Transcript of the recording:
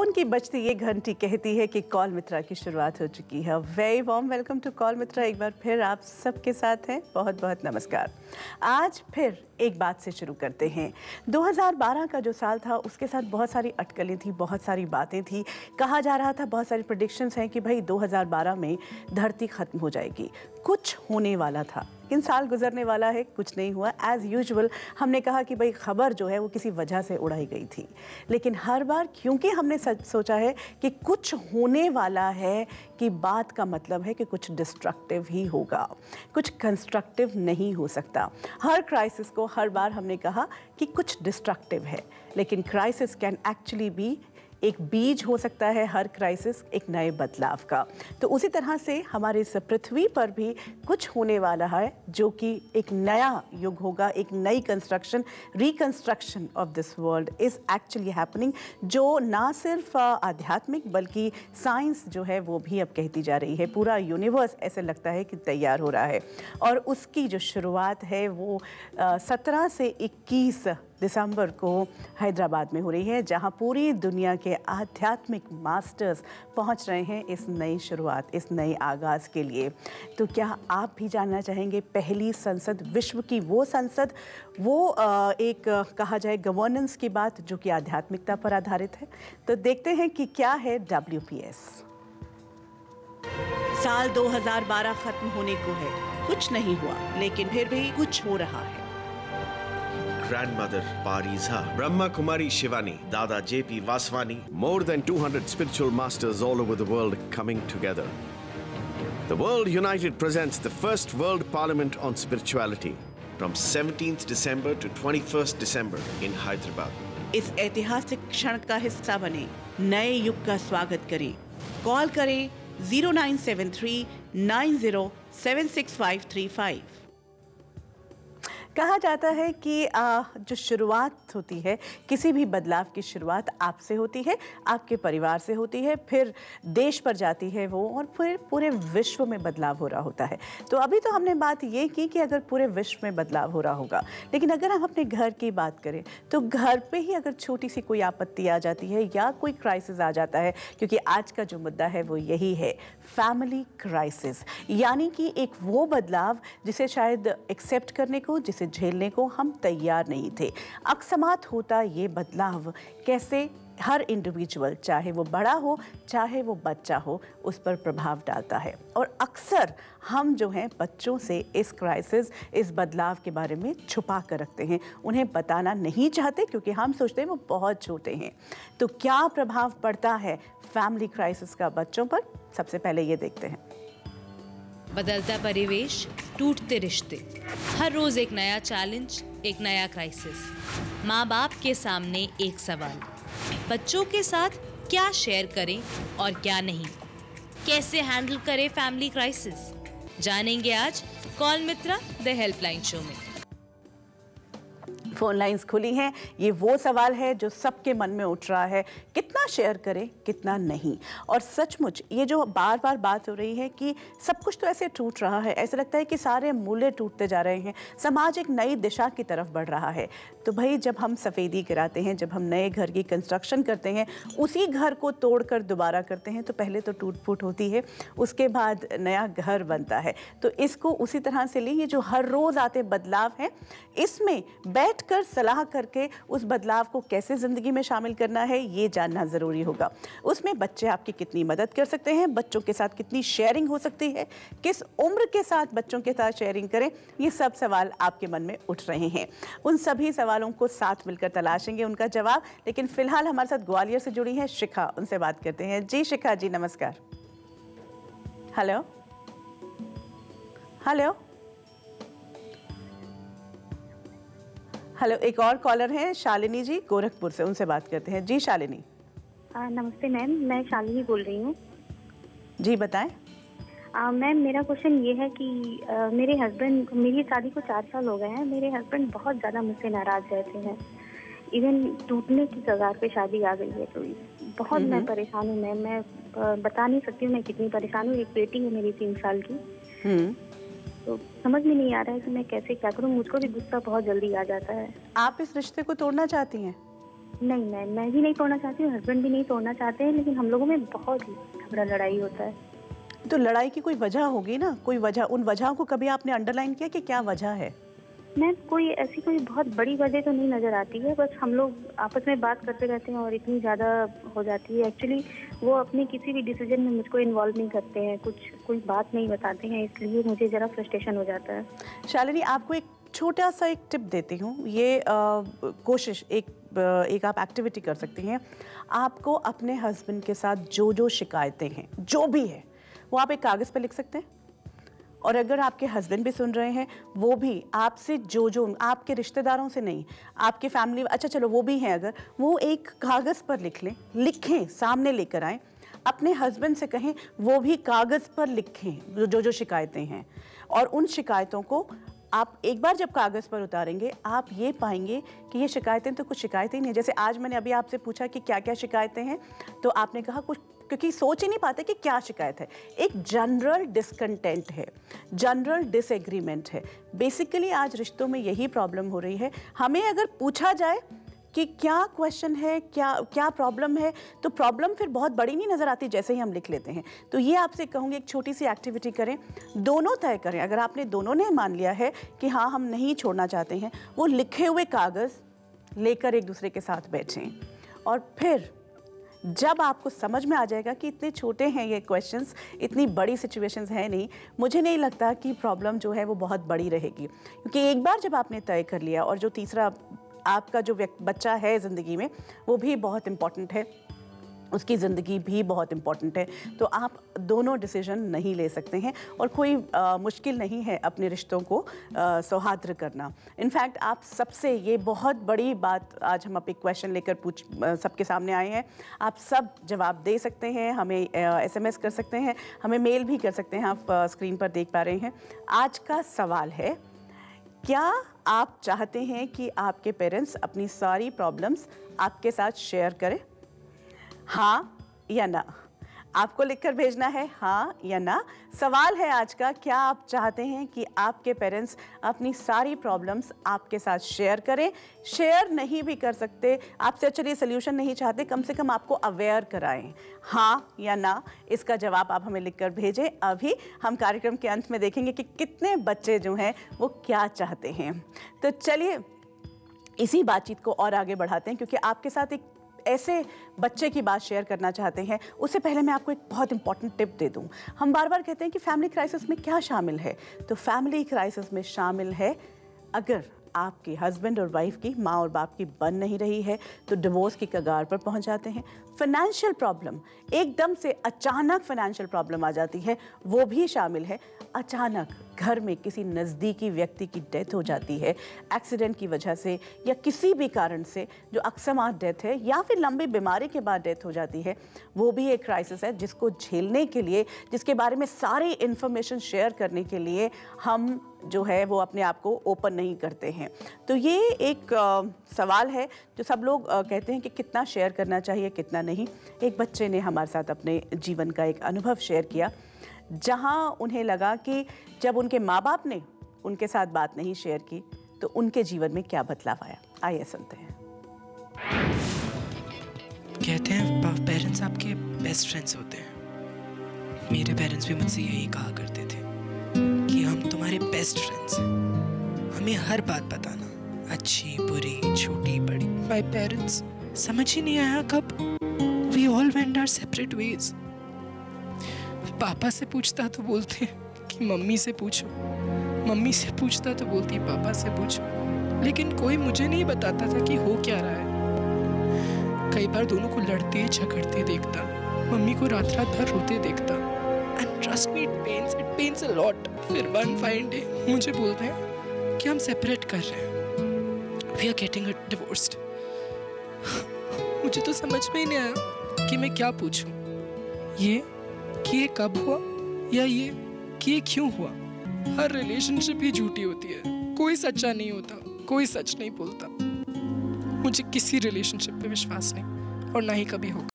Phone की बजती ये घंटी कहती है कि कॉल मित्रा की शुरुआत हो चुकी है। Very warm welcome to call Mitra. एक बार फिर आप सबके साथ हैं, बहुत बहुत नमस्कार। आज फिर एक बात से शुरू करते हैं। 2012 का जो साल था उसके साथ बहुत सारी अटकलें थी, बहुत सारी बातें थी। कहा जा रहा था, बहुत सारी प्रेडिक्शंस हैं कि भाई 2012 में धरती खत्म हो जाएगी, कुछ होने वाला था। लेकिन साल गुजरने वाला है, कुछ नहीं हुआ। एज़ यूजुअल हमने कहा कि भाई खबर जो है वो किसी वजह से उड़ाई गई थी, लेकिन हर बार क्योंकि हमने सोचा है कि कुछ होने वाला है कि बात का मतलब है कि कुछ डिस्ट्रक्टिव ही होगा, कुछ कंस्ट्रक्टिव नहीं हो सकता। हर क्राइसिस को हर बार हमने कहा कि कुछ डिस्ट्रक्टिव है, लेकिन क्राइसिस कैन एक्चुअली बी एक बीज हो सकता है, हर क्राइसिस एक नए बदलाव का। तो उसी तरह से हमारे इस पृथ्वी पर भी कुछ होने वाला है जो कि एक नया युग होगा, एक नई construction, reconstruction of this world is actually happening, जो ना सिर्फ आध्यात्मिक बल्कि साइंस जो है वो भी अब कहती जा रही है। पूरा यूनिवर्स ऐसे लगता है कि तैयार हो रहा है और उसकी जो शुरुआत है वो 17 से 21 दिसंबर को हैदराबाद में हो रही है, जहां पूरी दुनिया के आध्यात्मिक मास्टर्स पहुंच रहे हैं इस नई शुरुआत, इस नए आगाज़ के लिए। तो क्या आप भी जानना चाहेंगे पहली संसद, विश्व की वो संसद, वो एक कहा जाए गवर्नेंस की बात जो कि आध्यात्मिकता पर आधारित है? तो देखते हैं कि क्या है WPS। साल 2012 खत्म होने को है, कुछ नहीं हुआ, लेकिन फिर भी कुछ हो रहा है। Grandmother Pariza, Brahma Kumari Shivani, Dada J.P. Vaswani, more than 200 spiritual masters all over the world coming together. The World United presents the first World Parliament on Spirituality from 17th December to 21st December in Hyderabad. इस ऐतिहासिक क्षण का हिस्सा बने, नए युग का स्वागत करें। कॉल करें 0973 90 76535। कहा जाता है कि जो शुरुआत होती है, किसी भी बदलाव की शुरुआत आपसे होती है, आपके परिवार से होती है, फिर देश पर जाती है वो, और फिर पूरे विश्व में बदलाव हो रहा होता है। तो अभी तो हमने बात ये की कि अगर पूरे विश्व में बदलाव हो रहा होगा, लेकिन अगर हम अपने घर की बात करें तो घर पे ही अगर छोटी सी कोई आपत्ति आ जाती है या कोई क्राइसिस आ जाता है, क्योंकि आज का जो मुद्दा है वो यही है, फैमिली क्राइसिस, यानी कि एक वो बदलाव जिसे शायद एक्सेप्ट करने को, जिसे झेलने को हम तैयार नहीं थे। अकस्मात होता ये बदलाव कैसे हर इंडिविजुअल, चाहे वो बड़ा हो चाहे वो बच्चा हो, उस पर प्रभाव डालता है। और अक्सर हम जो हैं बच्चों से इस क्राइसिस, इस बदलाव के बारे में छुपा कर रखते हैं, उन्हें बताना नहीं चाहते क्योंकि हम सोचते हैं वो बहुत छोटे हैं। तो क्या प्रभाव पड़ता है फैमिली क्राइसिस का बच्चों पर? सबसे पहले ये देखते हैं। बदलता परिवेश, टूटते रिश्ते, हर रोज एक नया चैलेंज, एक नया क्राइसिस। माँ बाप के सामने एक सवाल, बच्चों के साथ क्या शेयर करें और क्या नहीं, कैसे हैंडल करें फैमिली क्राइसिस, जानेंगे आज call Mitra the helpline show में। फोन लाइंस खुली हैं। ये वो सवाल है जो सबके मन में उठ रहा है, कितना शेयर करें, कितना नहीं। और सचमुच ये जो बार बार बात हो रही है कि सब कुछ तो ऐसे टूट रहा है, ऐसा लगता है कि सारे मूल्य टूटते जा रहे हैं, समाज एक नई दिशा की तरफ बढ़ रहा है। तो भाई जब हम सफ़ेदी गिराते हैं, जब हम नए घर की कंस्ट्रक्शन करते हैं, उसी घर को तोड़कर दोबारा करते हैं, तो पहले तो टूट फूट होती है, उसके बाद नया घर बनता है। तो इसको उसी तरह से लें, ये जो हर रोज़ आते बदलाव हैं, इसमें बैठ कर सलाह करके उस बदलाव को कैसे ज़िंदगी में शामिल करना है ये जानना ज़रूरी होगा। उसमें बच्चे आपकी कितनी मदद कर सकते हैं, बच्चों के साथ कितनी शेयरिंग हो सकती है, किस उम्र के साथ बच्चों के साथ शेयरिंग करें, ये सब सवाल आपके मन में उठ रहे हैं। उन सभी सवालों को साथ मिलकर तलाशेंगे उनका जवाब। लेकिन फिलहाल हमारे साथ ग्वालियर से जुड़ी है शिखा, उनसे बात करते हैं। जी शिखा जी, नमस्कार। हेलो हेलो हेलो, एक और कॉलर हैं शालिनी जी गोरखपुर से, उनसे बात करते हैं। जी शालिनी। नमस्ते मैम, मैं शालिनी बोल रही हूँ। जी बताएं। मैम मेरा क्वेश्चन ये है कि मेरे हस्बैंड, मेरी शादी को 4 साल हो गए हैं, मेरे हस्बैंड बहुत ज़्यादा मुझसे नाराज़ रहते हैं, इवन टूटने की कगार पे शादी आ गई है। तो बहुत मैं परेशान हूँ मैम, मैं बता नहीं सकती हूँ मैं कितनी परेशान हूँ। एक बेटी है मेरी 3 साल की। तो समझ में नहीं आ रहा है कि मैं कैसे क्या करूं। मुझको भी गुस्सा बहुत जल्दी आ जाता है। आप इस रिश्ते को तोड़ना चाहती हैं? नहीं, मैं भी नहीं तोड़ना चाहती हूँ, हस्बैंड भी नहीं तोड़ना चाहते हैं, लेकिन हम लोगों में बहुत ही झगड़ा लड़ाई होता है। तो लड़ाई की कोई वजह होगी ना, कोई वजह, उन वजहों को कभी आपने अंडरलाइन किया कि क्या वजह है? मैम कोई ऐसी कोई बहुत बड़ी वजह तो नहीं नज़र आती है, बस हम लोग आपस में बात करते रहते हैं और इतनी ज़्यादा हो जाती है। एक्चुअली वो अपने किसी भी डिसीजन में मुझको इन्वॉल्व नहीं करते हैं, कोई बात नहीं बताते हैं, इसलिए मुझे ज़रा फ्रस्ट्रेशन हो जाता है। शालिनी, आपको एक छोटा सा एक टिप देती हूँ, ये कोशिश एक आप एक्टिविटी कर सकती हैं। आपको अपने हस्बैंड के साथ जो जो शिकायतें हैं, जो भी है, वो आप एक कागज़ पर लिख सकते हैं। और अगर आपके हस्बैंड भी सुन रहे हैं, वो भी आपसे जो आपके रिश्तेदारों से नहीं, आपके फैमिली, अच्छा चलो वो भी हैं, अगर वो एक कागज़ पर लिखें, सामने लेकर आएँ, अपने हस्बैंड से कहें वो भी कागज़ पर लिखें जो जो शिकायतें हैं। और उन शिकायतों को आप एक बार जब कागज़ पर उतारेंगे, आप ये पाएंगे कि ये शिकायतें तो कुछ शिकायतें ही नहीं। जैसे आज मैंने अभी आपसे पूछा कि क्या क्या शिकायतें हैं, तो आपने कहा कुछ, क्योंकि सोच ही नहीं पाते कि क्या शिकायत है। एक जनरल डिसकंटेंट है, जनरल डिसएग्रीमेंट है। बेसिकली आज रिश्तों में यही प्रॉब्लम हो रही है। हमें अगर पूछा जाए कि क्या क्वेश्चन है, क्या प्रॉब्लम है, तो प्रॉब्लम फिर बहुत बड़ी नहीं नज़र आती जैसे ही हम लिख लेते हैं। तो ये आपसे कहूँगी, एक छोटी सी एक्टिविटी करें, दोनों तय करें। अगर आपने दोनों ने मान लिया है कि हाँ हम नहीं छोड़ना चाहते हैं, वो लिखे हुए कागज़ लेकर एक दूसरे के साथ बैठें। और फिर जब आपको समझ में आ जाएगा कि इतने छोटे हैं ये क्वेश्चंस, इतनी बड़ी सिचुएशंस हैं नहीं, मुझे नहीं लगता कि प्रॉब्लम जो है वो बहुत बड़ी रहेगी। क्योंकि एक बार जब आपने तय कर लिया, और जो तीसरा आपका जो बच्चा है ज़िंदगी में, वो भी बहुत इम्पॉर्टेंट है, उसकी ज़िंदगी भी बहुत इम्पॉर्टेंट है, तो आप दोनों डिसीजन नहीं ले सकते हैं। और कोई मुश्किल नहीं है अपने रिश्तों को सौहार्द करना। इनफैक्ट आप सबसे, ये बहुत बड़ी बात आज हम एक क्वेश्चन लेकर सबके सामने आए हैं। आप सब जवाब दे सकते हैं, हमें SMS कर सकते हैं, हमें मेल भी कर सकते हैं, आप स्क्रीन पर देख पा रहे हैं। आज का सवाल है, क्या आप चाहते हैं कि आपके पेरेंट्स अपनी सारी प्रॉब्लम्स आपके साथ शेयर करें? हाँ या ना? आपको लिखकर भेजना है हाँ या ना। सवाल है आज का, क्या आप चाहते हैं कि आपके पेरेंट्स अपनी सारी प्रॉब्लम्स आपके साथ शेयर करें? शेयर नहीं भी कर सकते, आपसे चलिए सोल्यूशन नहीं चाहते, कम से कम आपको अवेयर कराएं। हाँ या ना, इसका जवाब आप हमें लिखकर भेजें। अभी हम कार्यक्रम के अंत में देखेंगे कि कितने बच्चे जो हैं वो क्या चाहते हैं। तो चलिए इसी बातचीत को और आगे बढ़ाते हैं, क्योंकि आपके साथ एक ऐसे बच्चे की बात शेयर करना चाहते हैं। उससे पहले मैं आपको एक बहुत इंपॉर्टेंट टिप दे दूं। हम बार बार कहते हैं कि फैमिली क्राइसिस में क्या शामिल है, तो फैमिली क्राइसिस में शामिल है, अगर आपके हस्बैंड और वाइफ की, माँ और बाप की बन नहीं रही है, तो डिवोर्स की कगार पर पहुंच जाते हैं। फाइनेंशियल प्रॉब्लम, एकदम से अचानक फाइनेंशियल प्रॉब्लम आ जाती है, वो भी शामिल है। अचानक घर में किसी नज़दीकी व्यक्ति की डेथ हो जाती है, एक्सीडेंट की वजह से या किसी भी कारण से, जो अकस्मात डेथ है या फिर लंबी बीमारी के बाद डेथ हो जाती है, वो भी एक क्राइसिस है जिसको झेलने के लिए, जिसके बारे में सारी इन्फॉर्मेशन शेयर करने के लिए हम जो है वो अपने आप को ओपन नहीं करते हैं। तो ये एक सवाल है जो सब लोग कहते हैं कि कितना शेयर करना चाहिए, कितना नहीं। एक बच्चे ने हमारे साथ अपने जीवन का एक अनुभव शेयर किया, जहां उन्हें लगा कि जब उनके माँ बाप ने उनके साथ बात नहीं शेयर की तो उनके जीवन में क्या बदलाव आया। आइए सुनते हैं। कहते हैं पेरेंट्स आपके बेस्ट फ्रेंड्स होते हैं। मेरे पेरेंट्स भी मुझसे यही कहा करते थे कि हम तुम्हारे बेस्ट फ्रेंड्स हैं, हमें हर बात बताना, अच्छी बुरी छोटी बड़ी। माय पेरेंट्स समझ ही नहीं आया कब we all went our separate ways. पापा से पूछता तो बोलते कि मम्मी से पूछो, मम्मी से पूछता तो बोलती पापा से पूछो, लेकिन कोई मुझे नहीं बताता था कि हो क्या रहा है। कई बार दोनों को लड़ते झगड़ते देखता, मम्मी को रात रात भर रोते देखता, and trust me it pens a lot. फिर वन फाइन डे मुझे बोलते हैं कि हम सेपरेट कर रहे हैं, वी आर गेटिंग डिवोर्स्ड। मुझे तो समझ में ही नहीं आया कि मैं क्या पूछूं, ये कि ये कब हुआ या ये कि ये क्यों हुआ। हर रिलेशनशिप ही झूठी होती है, कोई सच्चा नहीं होता, कोई सच नहीं बोलता। मुझे किसी रिलेशनशिप पे विश्वास नहीं और ना ही कभी होगा।